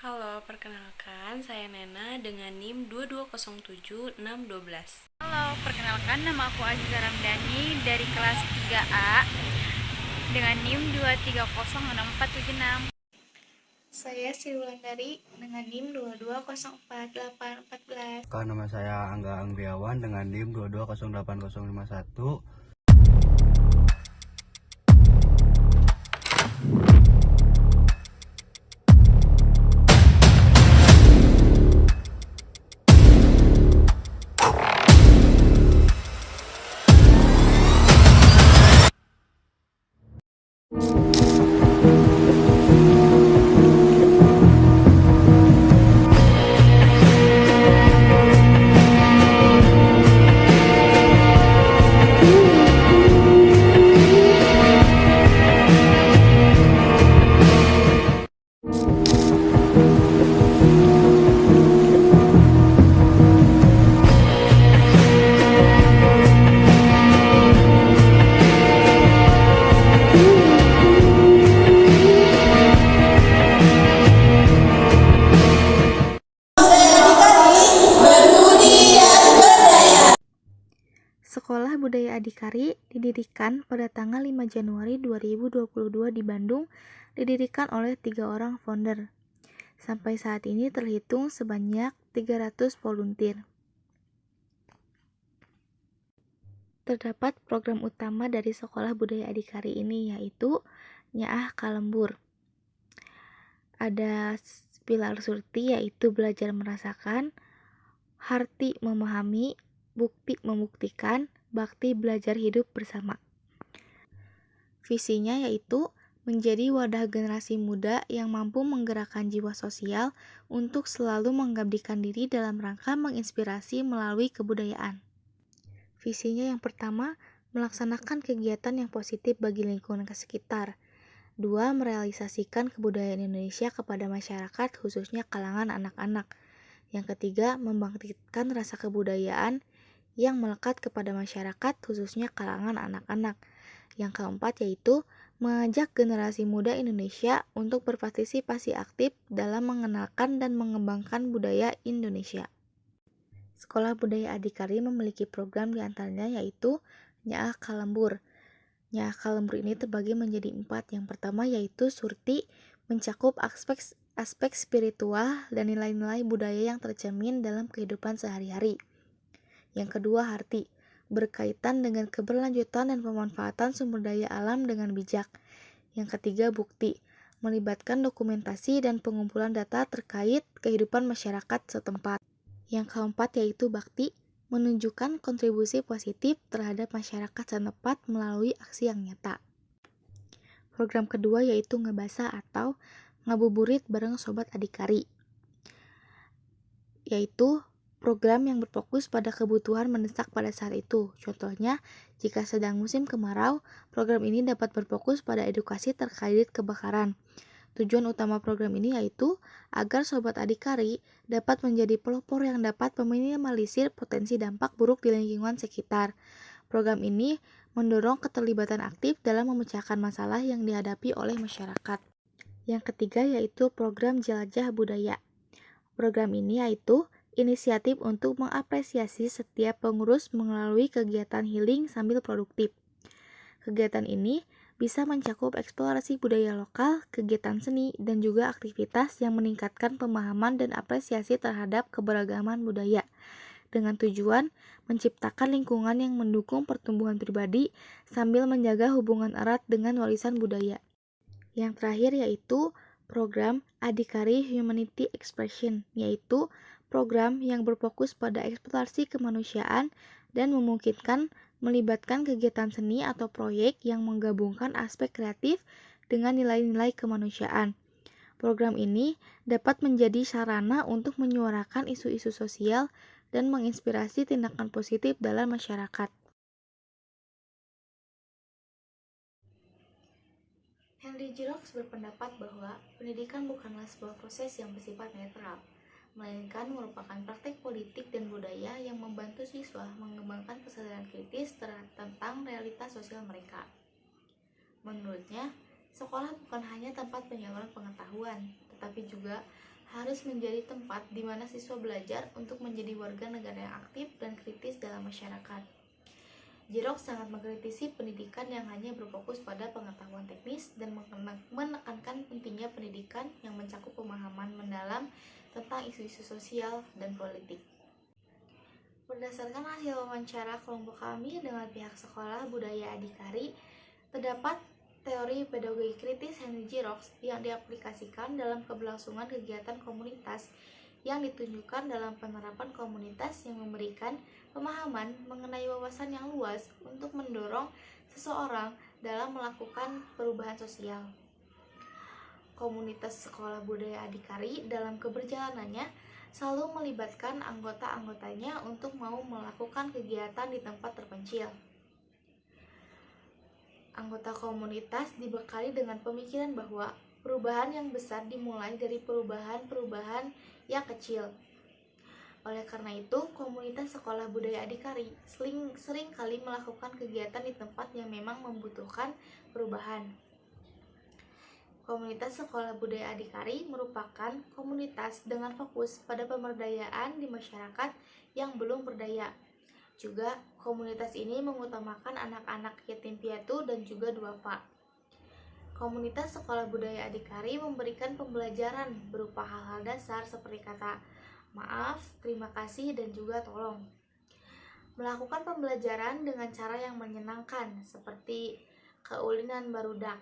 Halo, perkenalkan saya Nena dengan NIM 2207612. Halo, perkenalkan nama aku Aziza Ramdhani dari kelas 3A dengan NIM 2306476. Saya Sri Wulandari dengan NIM 22048814. Nama saya Angga Anggiawan dengan NIM 2208051. Sekolah Budaya Adhikari didirikan pada tanggal 5 Januari 2022 di Bandung, didirikan oleh 3 orang founder. Sampai saat ini terhitung sebanyak 300 volunteer. Terdapat program utama dari Sekolah Budaya Adhikari ini yaitu Nyaah Kalembur. Ada pilar surti yaitu belajar merasakan, harti memahami, bukti membuktikan, bakti belajar hidup bersama. Visinya yaitu menjadi wadah generasi muda yang mampu menggerakkan jiwa sosial untuk selalu mengabdikan diri dalam rangka menginspirasi melalui kebudayaan. Visinya yang pertama, melaksanakan kegiatan yang positif bagi lingkungan sekitar. 2. Merealisasikan kebudayaan Indonesia kepada masyarakat khususnya kalangan anak-anak. Yang ketiga, membangkitkan rasa kebudayaan yang melekat kepada masyarakat khususnya kalangan anak-anak. Yang keempat yaitu mengajak generasi muda Indonesia untuk berpartisipasi aktif dalam mengenalkan dan mengembangkan budaya Indonesia. Sekolah Budaya Adhikari memiliki program diantaranya yaitu Nyaah Kalembur. Nyaah Kalembur ini terbagi menjadi 4. Yang pertama yaitu surti, mencakup aspek spiritual dan nilai-nilai budaya yang tercermin dalam kehidupan sehari-hari. Yang kedua harti, berkaitan dengan keberlanjutan dan pemanfaatan sumber daya alam dengan bijak. Yang ketiga bukti, melibatkan dokumentasi dan pengumpulan data terkait kehidupan masyarakat setempat. Yang keempat yaitu bakti, menunjukkan kontribusi positif terhadap masyarakat setempat melalui aksi yang nyata. Program kedua yaitu ngebasa atau ngabuburit bareng Sobat Adhikari, yaitu program yang berfokus pada kebutuhan mendesak pada saat itu. Contohnya, jika sedang musim kemarau, program ini dapat berfokus pada edukasi terkait kebakaran. Tujuan utama program ini yaitu agar Sobat Adhikari dapat menjadi pelopor yang dapat meminimalisir potensi dampak buruk di lingkungan sekitar. Program ini mendorong keterlibatan aktif dalam memecahkan masalah yang dihadapi oleh masyarakat. Yang ketiga yaitu program Jelajah Budaya. Program ini yaitu inisiatif untuk mengapresiasi setiap pengurus melalui kegiatan healing sambil produktif. Kegiatan ini bisa mencakup eksplorasi budaya lokal, kegiatan seni, dan juga aktivitas yang meningkatkan pemahaman dan apresiasi terhadap keberagaman budaya, dengan tujuan menciptakan lingkungan yang mendukung pertumbuhan pribadi sambil menjaga hubungan erat dengan warisan budaya. Yang terakhir yaitu program Adhikari Humanity Expression, yaitu program yang berfokus pada eksplorasi kemanusiaan dan memungkinkan melibatkan kegiatan seni atau proyek yang menggabungkan aspek kreatif dengan nilai-nilai kemanusiaan. Program ini dapat menjadi sarana untuk menyuarakan isu-isu sosial dan menginspirasi tindakan positif dalam masyarakat. Henry Giroux berpendapat bahwa pendidikan bukanlah sebuah proses yang bersifat netral, melainkan merupakan praktek politik dan budaya yang membantu siswa mengembangkan kesadaran kritis tentang realitas sosial mereka. Menurutnya, sekolah bukan hanya tempat penyaluran pengetahuan, tetapi juga harus menjadi tempat di mana siswa belajar untuk menjadi warga negara yang aktif dan kritis dalam masyarakat. Jrox sangat mengkritisi pendidikan yang hanya berfokus pada pengetahuan teknis dan menekankan pentingnya pendidikan yang mencakup pemahaman mendalam tentang isu-isu sosial dan politik. Berdasarkan hasil wawancara kelompok kami dengan pihak Sekolah Budaya Adhikari, terdapat teori pedagogi kritis Henry Jrox yang diaplikasikan dalam keberlangsungan kegiatan komunitas yang ditunjukkan dalam penerapan komunitas yang memberikan pemahaman mengenai wawasan yang luas untuk mendorong seseorang dalam melakukan perubahan sosial. Komunitas Sekolah Budaya Adhikari dalam keberjalanannya selalu melibatkan anggota-anggotanya untuk mau melakukan kegiatan di tempat terpencil. Anggota komunitas dibekali dengan pemikiran bahwa perubahan yang besar dimulai dari perubahan-perubahan yang kecil. Oleh karena itu, komunitas Sekolah Budaya Adhikari sering kali melakukan kegiatan di tempat yang memang membutuhkan perubahan. Komunitas Sekolah Budaya Adhikari merupakan komunitas dengan fokus pada pemberdayaan di masyarakat yang belum berdaya. Juga, komunitas ini mengutamakan anak-anak yatim piatu dan juga duafa. Komunitas Sekolah Budaya Adhikari memberikan pembelajaran berupa hal-hal dasar seperti kata maaf, terima kasih, dan juga tolong. Melakukan pembelajaran dengan cara yang menyenangkan seperti keulinan barudak.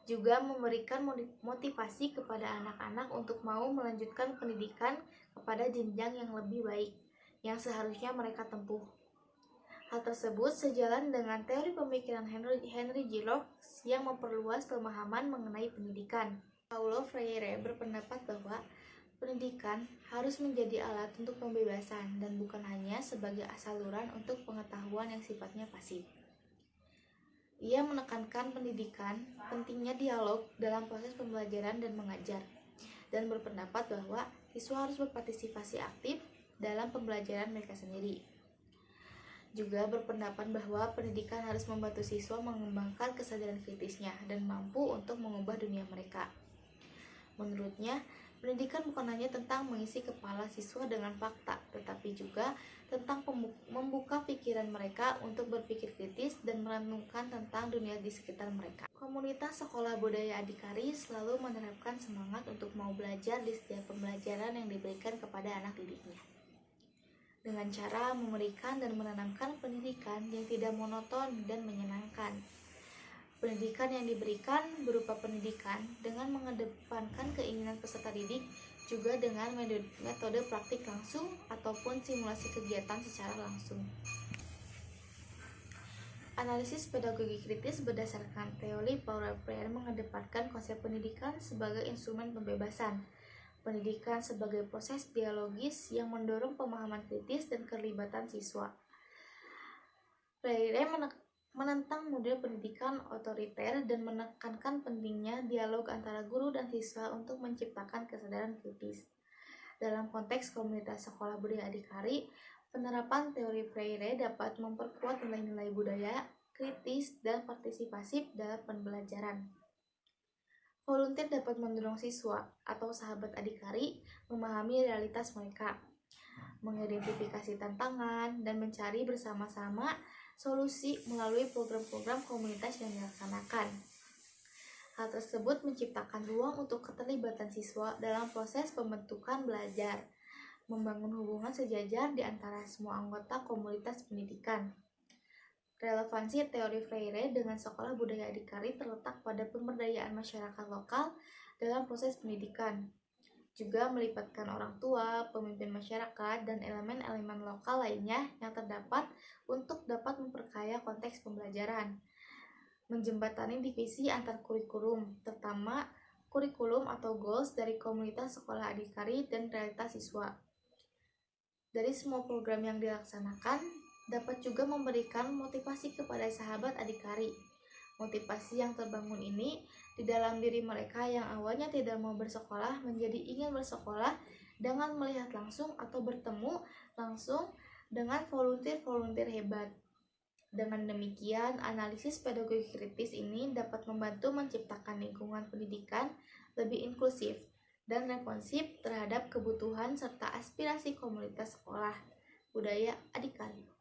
Juga memberikan motivasi kepada anak-anak untuk mau melanjutkan pendidikan kepada jenjang yang lebih baik yang seharusnya mereka tempuh. Hal tersebut sejalan dengan teori pemikiran Henry Jrox yang memperluas pemahaman mengenai pendidikan. Paulo Freire berpendapat bahwa pendidikan harus menjadi alat untuk pembebasan dan bukan hanya sebagai saluran untuk pengetahuan yang sifatnya pasif. Ia menekankan pendidikan pentingnya dialog dalam proses pembelajaran dan mengajar, dan berpendapat bahwa siswa harus berpartisipasi aktif dalam pembelajaran mereka sendiri. Juga berpendapat bahwa pendidikan harus membantu siswa mengembangkan kesadaran kritisnya dan mampu untuk mengubah dunia mereka. Menurutnya, pendidikan bukan hanya tentang mengisi kepala siswa dengan fakta, tetapi juga tentang membuka pikiran mereka untuk berpikir kritis dan merenungkan tentang dunia di sekitar mereka. Komunitas Sekolah Budaya Adhikari selalu menerapkan semangat untuk mau belajar di setiap pembelajaran yang diberikan kepada anak didiknya. Dengan cara memberikan dan menanamkan pendidikan yang tidak monoton dan menyenangkan. Pendidikan yang diberikan berupa pendidikan dengan mengedepankan keinginan peserta didik, juga dengan metode praktik langsung ataupun simulasi kegiatan secara langsung. Analisis pedagogi kritis berdasarkan teori Paulo Freire mengedepankan konsep pendidikan sebagai instrumen pembebasan, pendidikan sebagai proses dialogis yang mendorong pemahaman kritis dan keterlibatan siswa. Freire menentang model pendidikan otoriter dan menekankan pentingnya dialog antara guru dan siswa untuk menciptakan kesadaran kritis. Dalam konteks komunitas Sekolah Budaya Adhikari, penerapan teori Freire dapat memperkuat nilai-nilai budaya, kritis, dan partisipasif dalam pembelajaran. Volunteer dapat mendorong siswa atau sahabat Adhikari memahami realitas mereka, mengidentifikasi tantangan, dan mencari bersama-sama solusi melalui program-program komunitas yang dilaksanakan. Hal tersebut menciptakan ruang untuk keterlibatan siswa dalam proses pembentukan belajar, membangun hubungan sejajar di antara semua anggota komunitas pendidikan. Relevansi teori Freire dengan Sekolah Budaya Adhikari terletak pada pemberdayaan masyarakat lokal dalam proses pendidikan, juga melibatkan orang tua, pemimpin masyarakat, dan elemen-elemen lokal lainnya yang terdapat untuk dapat memperkaya konteks pembelajaran, menjembatani divisi antar kurikulum, terutama kurikulum atau goals dari komunitas sekolah Adhikari dan realitas siswa. Dari semua program yang dilaksanakan, dapat juga memberikan motivasi kepada sahabat Adhikari. Motivasi yang terbangun ini di dalam diri mereka yang awalnya tidak mau bersekolah menjadi ingin bersekolah dengan melihat langsung atau bertemu langsung dengan volunteer-volunteer hebat. Dengan demikian, analisis pedagogi kritis ini dapat membantu menciptakan lingkungan pendidikan lebih inklusif dan responsif terhadap kebutuhan serta aspirasi komunitas sekolah. Budaya Adikarya.